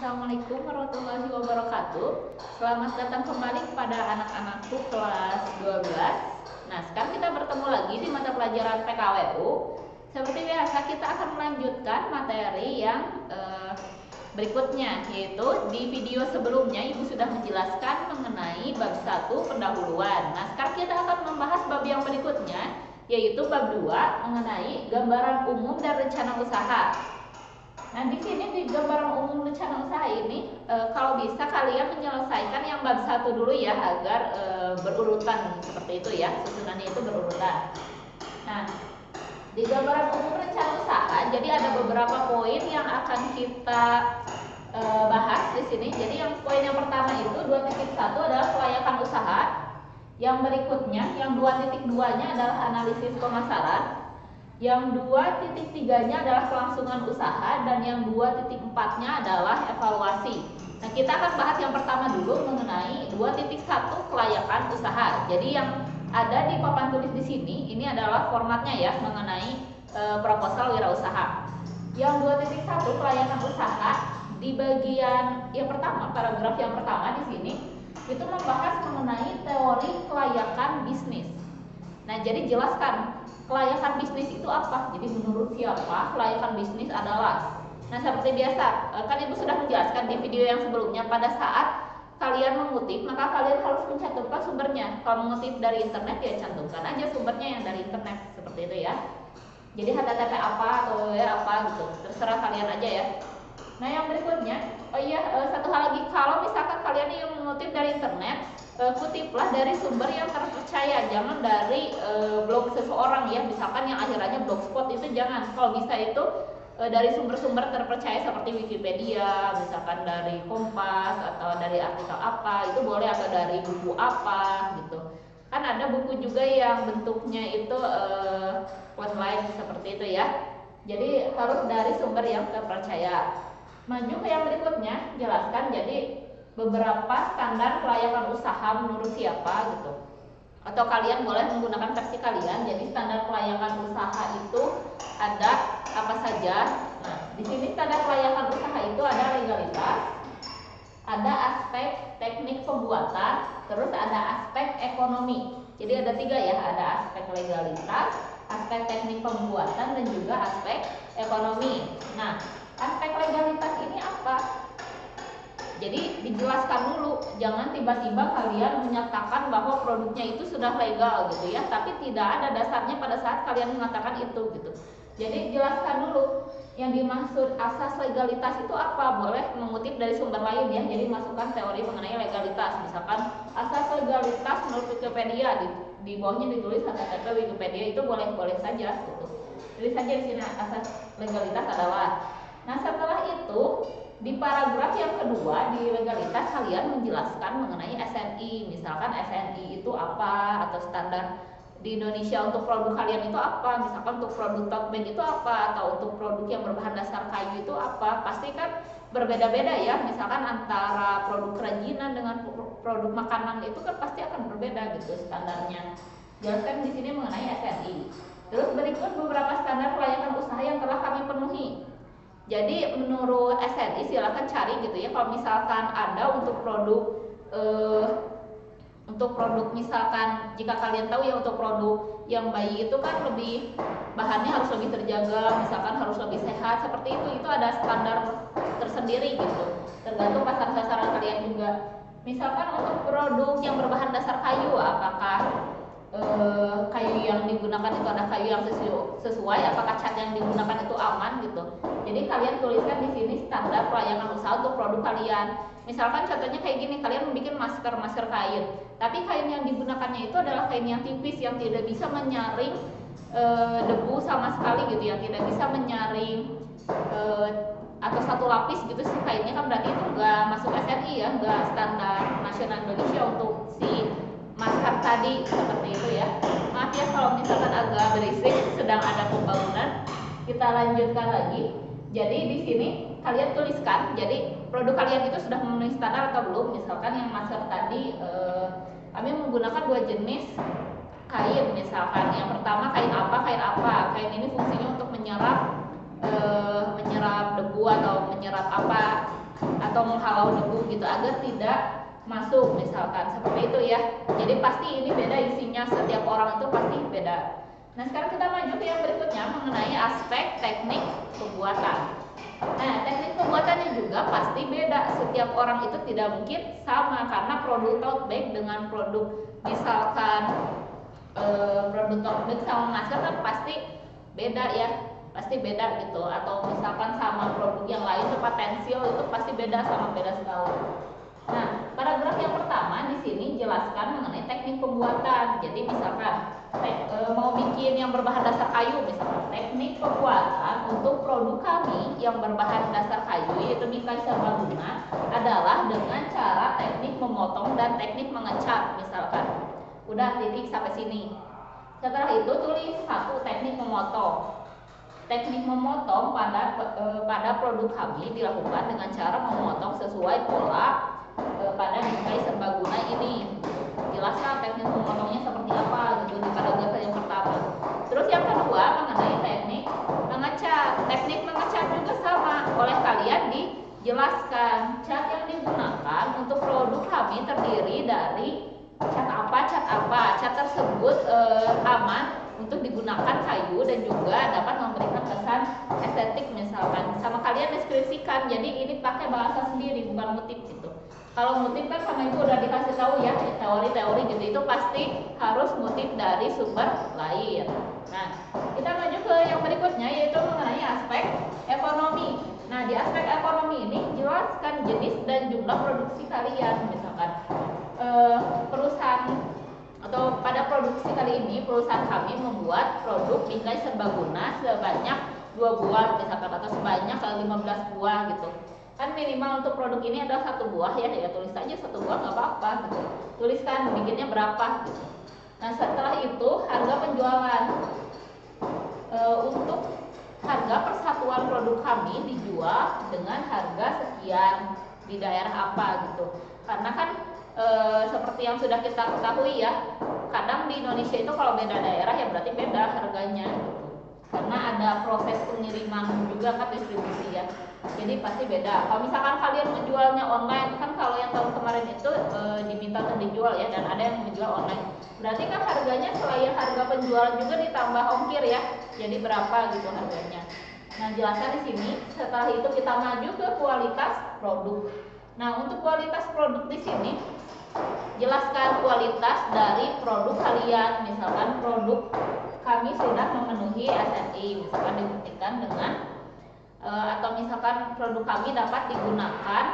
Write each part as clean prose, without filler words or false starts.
Assalamualaikum warahmatullahi wabarakatuh. Selamat datang kembali kepada anak-anakku kelas 12. Nah, sekarang kita bertemu lagi di mata pelajaran PKWU. Seperti biasa, kita akan melanjutkan materi yang berikutnya, yaitu di video sebelumnya Ibu sudah menjelaskan mengenai bab 1 pendahuluan. Nah, sekarang kita akan membahas bab yang berikutnya, yaitu bab 2 mengenai gambaran umum dan rencana usaha. Nah, di sini di gambaran umum rencana usaha ini, kalau bisa kalian menyelesaikan yang bab 1 dulu ya, agar berurutan seperti itu ya, susunannya itu berurutan. Nah, di gambaran umum rencana usaha, jadi ada beberapa poin yang akan kita bahas di sini. Jadi yang poin yang pertama itu 2.1 adalah kelayakan usaha. Yang berikutnya, yang 2.2-nya adalah analisis pemasaran. Yang 2.3-nya adalah kelangsungan usaha, dan yang 2.4-nya adalah evaluasi. Nah, kita akan bahas yang pertama dulu mengenai 2.1 kelayakan usaha. Jadi yang ada di papan tulis di sini ini adalah formatnya ya, mengenai proposal wirausaha. Yang 2.1 kelayakan usaha, di bagian yang pertama, paragraf yang pertama di sini itu membahas mengenai teori kelayakan bisnis. Nah, jadi jelaskan kelayakan bisnis itu apa? Jadi menurut siapa kelayakan bisnis adalah? Nah, seperti biasa, kan Ibu sudah menjelaskan di video yang sebelumnya, pada saat kalian mengutip, maka kalian harus mencantumkan sumbernya. Kalau mengutip dari internet, ya cantumkan aja sumbernya yang dari internet, seperti itu ya. Jadi HTTP apa atau apa gitu, terserah kalian aja ya. Nah, yang berikutnya, satu hal lagi, kalau misalkan kalian yang mengutip dari internet, kutiplah dari sumber yang terpercaya, jangan dari blog seseorang ya, misalkan yang akhirannya blogspot itu jangan. Kalau bisa itu dari sumber-sumber terpercaya seperti Wikipedia, misalkan dari Kompas atau dari artikel apa, itu boleh, atau dari buku apa gitu. Kan ada buku juga yang bentuknya itu online seperti itu ya. Jadi harus dari sumber yang terpercaya. Maju ke yang berikutnya, jelaskan jadi beberapa standar kelayakan usaha menurut siapa gitu. Atau kalian boleh menggunakan versi kalian. Jadi standar kelayakan usaha itu ada apa saja. Nah, di sini standar kelayakan usaha itu ada legalitas, ada aspek teknik pembuatan, terus ada aspek ekonomi. Jadi ada 3 ya, ada aspek legalitas, aspek teknik pembuatan, dan juga aspek ekonomi. Nah, aspek legalitas ini apa? Jadi dijelaskan dulu, jangan tiba-tiba kalian menyatakan bahwa produknya itu sudah legal gitu ya, tapi tidak ada dasarnya pada saat kalian mengatakan itu gitu. Jadi jelaskan dulu yang dimaksud asas legalitas itu apa. Boleh mengutip dari sumber lain ya, jadi masukkan teori mengenai legalitas. Misalkan asas legalitas menurut Wikipedia, di bawahnya ditulis HTTP Wikipedia, itu boleh saja gitu. Tulis saja di sini asas legalitas adalah. Nah, setelah itu di paragraf yang kedua di legalitas kalian menjelaskan mengenai SNI. Misalkan SNI itu apa, atau standar di Indonesia untuk produk kalian itu apa. Misalkan untuk produk tote bag itu apa, atau untuk produk yang berbahan dasar kayu itu apa. Pasti kan berbeda-beda ya. Misalkan antara produk kerajinan dengan produk makanan itu kan pasti akan berbeda gitu standarnya. Jelaskan di sini mengenai SNI. Terus berikut beberapa standar kelayakan usaha yang telah kami penuhi. Jadi menurut SNI silakan cari gitu ya. Kalau misalkan ada untuk produk misalkan, jika kalian tahu ya, untuk produk yang bayi itu kan lebih bahannya harus lebih terjaga, misalkan harus lebih sehat seperti itu ada standar tersendiri gitu. Tergantung pasar sasaran kalian juga. Misalkan untuk produk yang berbahan dasar kayu, apakah kayu yang digunakan itu ada kayu yang sesuai, apakah cat yang digunakan itu aman gitu. Jadi kalian tuliskan di sini standar kelayakan usaha untuk produk kalian. Misalkan contohnya kayak gini, kalian membuat masker kain, tapi kain yang digunakannya itu adalah kain yang tipis, yang tidak bisa menyaring debu sama sekali gitu, yang tidak bisa menyaring atau satu lapis gitu sih kainnya, kan berarti itu enggak masuk SNI ya, enggak standar nasional Indonesia untuk si masker tadi, seperti itu ya. Maaf ya kalau misalkan agak berisik, sedang ada pembangunan. Kita lanjutkan lagi. Jadi di sini kalian tuliskan, jadi produk kalian itu sudah memenuhi standar atau belum. Misalkan yang masker tadi, kami menggunakan 2 jenis kain. Misalkan yang pertama kain apa, kain ini fungsinya untuk menyerap debu atau menyerap apa, atau menghalau debu gitu agar tidak masuk misalkan seperti itu ya. Jadi pasti ini beda isinya, setiap orang itu pasti beda. Nah sekarang kita maju ke yang berikutnya mengenai aspek teknik pembuatan. Nah teknik pembuatannya juga pasti beda, setiap orang itu tidak mungkin sama karena produk tote bag dengan produk misalkan produk tote bag sama masker kan pasti beda ya, pasti beda gitu. Atau misalkan sama produk yang lain tempat pensil itu pasti beda, sama beda sekali. Nah paragraf yang pertama di sini jelaskan mengenai teknik pembuatan. Jadi misalkan mau bikin yang berbahan dasar kayu, misalkan teknik pembuatan untuk produk kami yang berbahan dasar kayu yaitu bingkai serbaguna adalah dengan cara teknik memotong dan teknik mengecat misalkan. Udah titik sampai sini. Setelah itu tulis satu teknik memotong. Teknik memotong pada produk kami dilakukan dengan cara memotong sesuai pola pada bingkai serbaguna ini. Jelaskan teknik memotongnya seperti apa gitu di paragraf yang pertama. Terus yang kedua mengenai teknik mengecat. Teknik mengecat juga sama, oleh kalian dijelaskan cat yang digunakan untuk produk kami terdiri dari cat apa, cat apa. Cat tersebut aman untuk digunakan kayu dan juga dapat memberikan kesan estetik misalkan. Sama kalian deskripsikan, jadi ini pakai bahasa sendiri bukan motif gitu. Kalau motif kan sama ibu udah dikasih tahu ya teori-teori gitu, itu pasti harus motif dari sumber lain. Nah kita maju ke yang berikutnya yaitu mengenai aspek ekonomi. Nah di aspek ekonomi ini jelaskan jenis dan jumlah produksi kalian misalkan. Perusahaan atau pada produksi kali ini perusahaan kami membuat produk bingkai serbaguna sebanyak 2 buah misalkan, atau sebanyak 15 buah gitu kan. Minimal untuk produk ini adalah 1 buah ya, tulis aja 1 buah nggak apa-apa gitu. Tuliskan bikinnya berapa gitu. Nah setelah itu harga penjualan. Untuk harga persatuan produk kami dijual dengan harga sekian di daerah apa gitu. Karena kan seperti yang sudah kita ketahui ya, kadang di Indonesia itu kalau beda daerah ya berarti beda harganya gitu. Karena ada proses pengiriman juga kan, distribusi ya, jadi pasti beda. Kalau misalkan kalian menjualnya online kan, kalau yang tahun kemarin itu diminta untuk dijual ya, dan ada yang menjual online, berarti kan harganya selain harga penjualan juga ditambah ongkir ya, jadi berapa gitu harganya. Nah jelaskan di sini. Setelah itu kita maju ke kualitas produk. Nah untuk kualitas produk di sini jelaskan kualitas dari produk kalian. Misalkan produk kami sudah memenuhi SNI, misalkan dibuktikan dengan atau misalkan produk kami dapat digunakan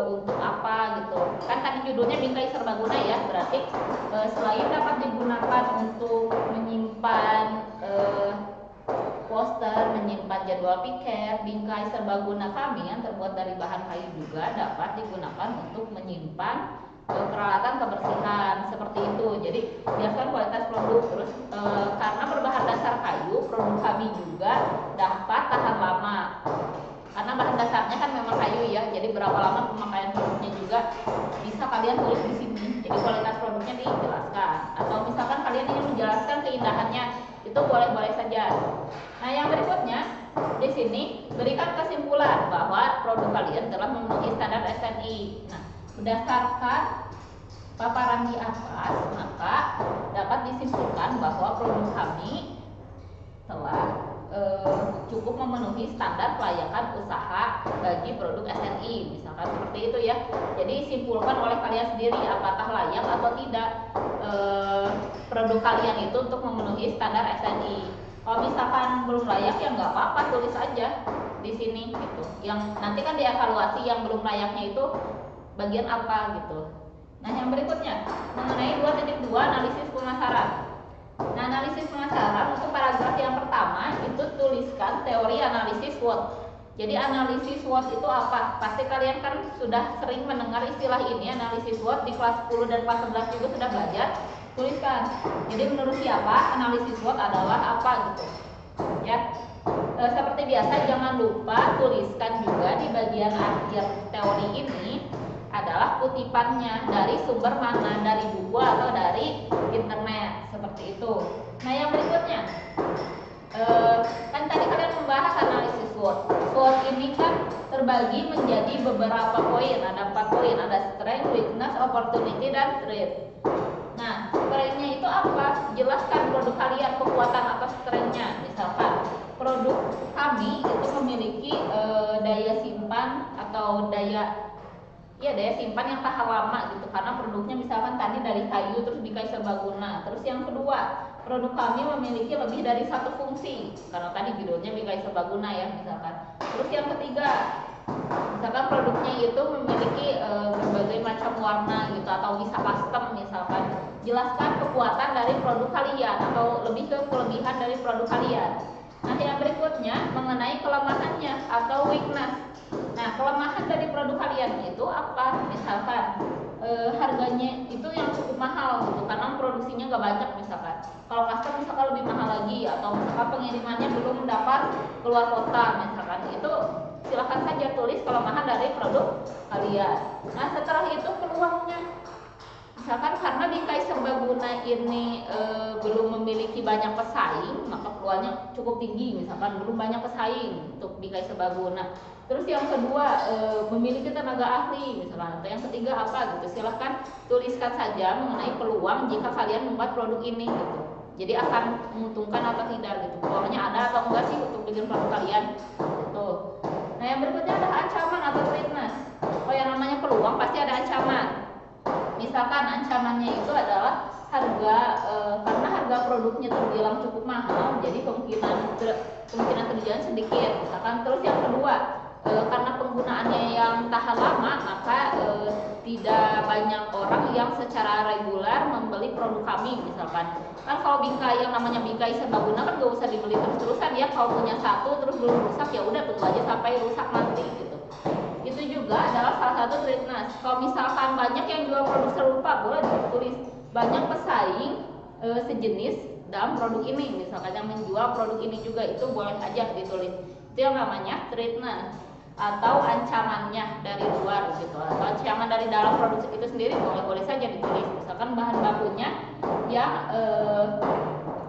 untuk apa gitu. Kan tadi judulnya bingkai serbaguna ya, berarti selain dapat digunakan untuk menyimpan poster, menyimpan jadwal piket, bingkai serbaguna kami yang terbuat dari bahan kayu juga dapat digunakan untuk menyimpan peralatan kebersihan seperti itu. Jadi biarkan kualitas produk. Terus karena berbahan dasar kayu, produk kami juga dapat tahan lama. Karena bahan dasarnya kan memang kayu ya, jadi berapa lama pemakaian produknya juga bisa kalian tulis di sini. Jadi kualitas produknya dijelaskan. Atau misalkan kalian ingin menjelaskan keindahannya, itu boleh-boleh saja. Nah yang berikutnya di sini berikan kesimpulan bahwa produk kalian telah memenuhi standar SNI. Nah berdasarkan paparan di atas, maka dapat disimpulkan bahwa produk kami telah cukup memenuhi standar kelayakan usaha bagi produk SNI, misalkan seperti itu ya. Jadi simpulkan oleh kalian sendiri apakah layak atau tidak produk kalian itu untuk memenuhi standar SNI. Kalau misalkan belum layak ya nggak apa-apa, tulis aja di sini gitu. Yang nanti kan dievaluasi yang belum layaknya itu bagian apa gitu. Nah yang berikutnya mengenai 2.2 analisis pemasaran. Nah analisis pemasaran untuk paragraf yang pertama itu tuliskan teori analisis SWOT. Jadi analisis SWOT itu apa? Pasti kalian kan sudah sering mendengar istilah ini, analisis SWOT di kelas 10 dan kelas 11 juga sudah belajar. Tuliskan. Jadi menurut siapa analisis SWOT adalah apa gitu. Ya. Seperti biasa jangan lupa tuliskan juga di bagian akhir teori ini adalah kutipannya dari sumber mana, dari buku atau dari internet seperti itu. Nah yang berikutnya kan tadi kalian membahas analisis SWOT. SWOT ini kan terbagi menjadi beberapa poin. Ada 4 poin, ada strength, weakness, opportunity, dan threat. Nah, strength-nya itu apa? Jelaskan produk kalian, kekuatan atau strength-nya. Misalkan produk kami itu memiliki daya simpan atau daya simpan yang tahan lama gitu, karena produknya misalkan tadi dari kayu terus bingkai serbaguna. Terus yang kedua, produk kami memiliki lebih dari satu fungsi, karena tadi judulnya bingkai serbaguna ya misalkan. Terus yang ketiga, misalkan produknya itu memiliki berbagai macam warna gitu atau bisa custom misalkan. Jelaskan kekuatan dari produk kalian atau lebih ke kelebihan dari produk kalian. Nah, yang berikutnya mengenai kelemahannya atau weakness. Nah, kelemahan dari produk kalian itu apa? Misalkan harganya itu yang cukup mahal gitu, karena produksinya nggak banyak misalkan. Kalau custom misalkan lebih mahal lagi, atau misalkan pengirimannya belum dapat keluar kota misalkan. Itu silahkan saja tulis kelemahan dari produk kalian. Nah, setelah itu peluangnya. Misalkan karena bingkai serbaguna ini belum memiliki banyak pesaing, maka peluangnya cukup tinggi. Misalkan belum banyak pesaing untuk bingkai serbaguna. Terus yang kedua, memiliki tenaga ahli misalkan. Atau yang ketiga apa gitu. Silahkan tuliskan saja mengenai peluang jika kalian membuat produk ini gitu. Jadi akan menguntungkan atau tidak gitu. Peluangnya ada atau enggak sih untuk bikin produk kalian. Tuh. Nah, yang berikutnya ada ancaman atau threatness. Oh, yang namanya peluang pasti ada ancaman. Misalkan ancamannya itu adalah harga, karena harga produknya terbilang cukup mahal, jadi kemungkinan terjual sedikit. Misalkan. Terus yang kedua, karena penggunaannya yang tahan lama, maka tidak banyak orang yang secara reguler membeli produk kami misalkan. Kan kalau bingkai yang namanya bingkai serbaguna kan gak usah dibeli terus-terusan ya. Kalau punya satu terus belum rusak, ya udah tunggu aja sampai rusak nanti gitu. Itu juga adalah salah satu threatness. Kalau misalkan banyak yang jual produk serupa, boleh ditulis banyak pesaing sejenis dalam produk ini, misalkan yang menjual produk ini juga, itu boleh aja ditulis. Itu yang namanya threatness atau ancamannya dari luar gitu, atau ancaman dari dalam produk itu sendiri boleh saja ditulis. Misalkan bahan bakunya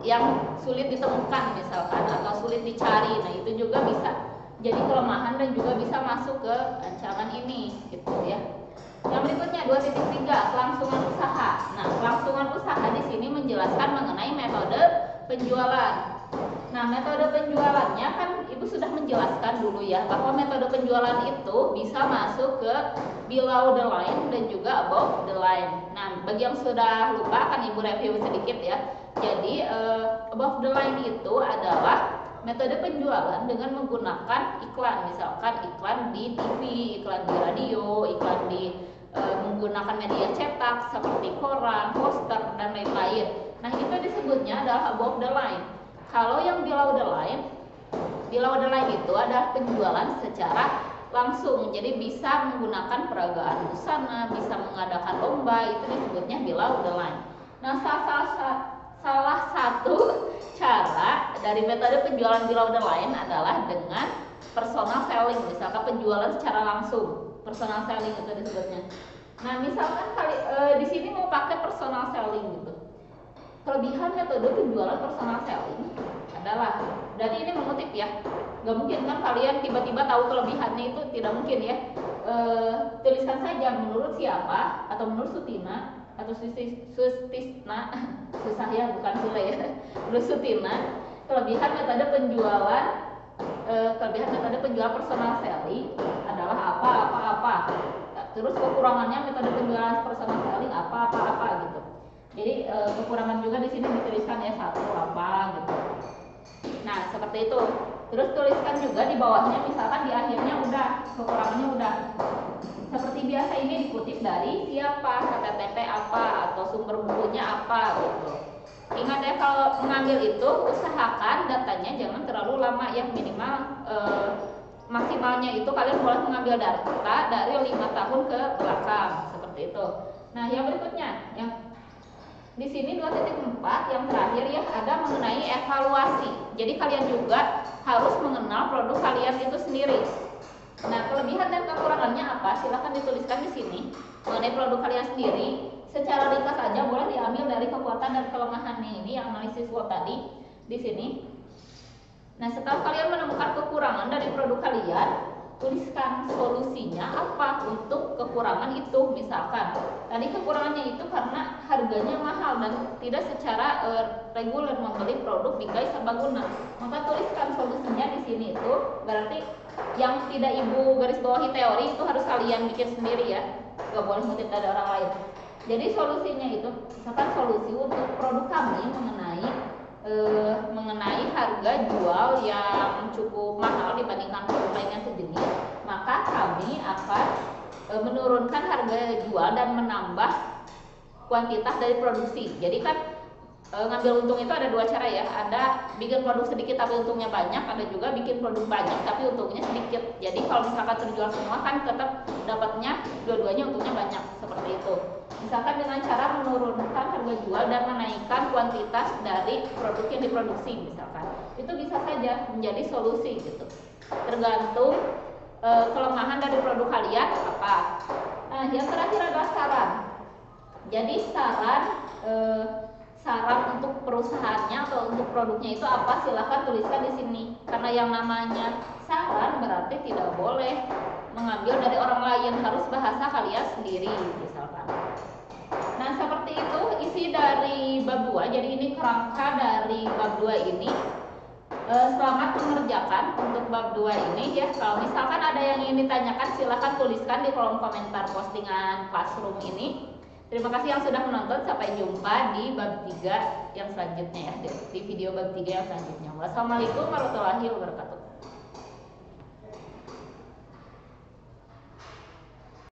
yang sulit ditemukan misalkan, atau sulit dicari. Nah, itu juga bisa jadi kelemahan dan juga bisa masuk ke ancaman ini gitu ya. Yang berikutnya 2.3, kelangsungan usaha. Nah, kelangsungan usaha di sini menjelaskan mengenai metode penjualan. Nah, metode penjualannya kan Ibu sudah menjelaskan dulu ya, bahwa metode penjualan itu bisa masuk ke below the line dan juga above the line. Nah, bagi yang sudah lupa akan Ibu review sedikit ya. Jadi above the line itu adalah metode penjualan dengan menggunakan iklan, misalkan iklan di TV, iklan di radio, iklan di menggunakan media cetak seperti koran, poster, dan lain-lain. Nah, itu disebutnya adalah above the line. Kalau yang below the line itu adalah penjualan secara langsung. Jadi bisa menggunakan peragaan busana, bisa mengadakan lomba, itu disebutnya below the line. Nah, salah satu cara dari metode penjualan below the line adalah dengan personal selling, misalkan penjualan secara langsung, personal selling itu disebutnya. Nah, misalkan di sini mau pakai personal selling gitu. Kelebihan metode penjualan personal selling adalah, berarti ini mengutip ya, nggak mungkin kan kalian tiba-tiba tahu kelebihannya, itu tidak mungkin ya. Tuliskan saja menurut siapa, atau menurut Sutina atau Sustisna susah ya, bukan Sule ya. Menurut Sutina, kelebihan metode penjualan personal selling adalah apa. Terus kekurangannya metode penjualan personal selling apa gitu. Jadi kekurangan juga di sini dituliskan ya, satu apa gitu. Nah, seperti itu. Terus tuliskan juga di bawahnya, misalkan di akhirnya udah kekurangannya udah. Seperti biasa ini dikutip dari siapa, HTTP apa, atau sumber bukunya apa gitu. Ingat ya, kalau mengambil itu usahakan datanya jangan terlalu lama ya, minimal maksimalnya itu kalian boleh mengambil data dari 5 tahun ke belakang seperti itu. Nah, yang berikutnya yang di sini 2.4 yang terakhir ya, ada mengenai evaluasi. Jadi kalian juga harus mengenal produk kalian itu sendiri. Nah, kelebihan dan kekurangannya apa? Silahkan dituliskan di sini mengenai produk kalian sendiri. Secara ringkas saja boleh diambil dari kekuatan dan kelemahannya ini yang analisis SWOT tadi di sini. Nah, setelah kalian menemukan kekurangan dari produk kalian, tuliskan solusinya apa untuk kekurangan itu. Misalkan tadi kekurangannya itu karena harganya mahal dan tidak secara reguler membeli produk bingkai serbaguna, maka tuliskan solusinya di sini. Itu berarti yang tidak ibu garis bawahi teori itu harus kalian bikin sendiri ya, gak boleh ngutip dari orang lain. Jadi solusinya itu misalkan solusi untuk produk kami mengenai harga jual yang cukup mahal dibandingkan produk lain yang sejenis, maka kami akan menurunkan harga jual dan menambah kuantitas dari produksi. Jadi kan ngambil untung itu ada dua cara ya, ada bikin produk sedikit tapi untungnya banyak, ada juga bikin produk banyak tapi untungnya sedikit. Jadi kalau misalkan terjual semua kan tetap dapatnya dua-duanya untungnya banyak, seperti itu. Misalkan dengan cara menurunkan harga jual dan menaikkan kuantitas dari produk yang diproduksi, misalkan itu bisa saja menjadi solusi gitu, tergantung kelemahan dari produk kalian apa. Nah, yang terakhir adalah saran. Jadi saran untuk perusahaannya atau untuk produknya itu apa, silahkan tuliskan di sini. Karena yang namanya saran berarti tidak boleh mengambil dari orang lain, harus bahasa kalian sendiri misalkan. Nah, seperti itu isi dari bab 2. Jadi ini kerangka dari bab 2 ini. Selamat mengerjakan untuk bab 2 ini ya. Kalau misalkan ada yang ingin ditanyakan, silahkan tuliskan di kolom komentar postingan Classroom ini. Terima kasih yang sudah menonton. Sampai jumpa di bab 3 yang selanjutnya ya, di video bab 3 yang selanjutnya. Wassalamualaikum warahmatullahi wabarakatuh.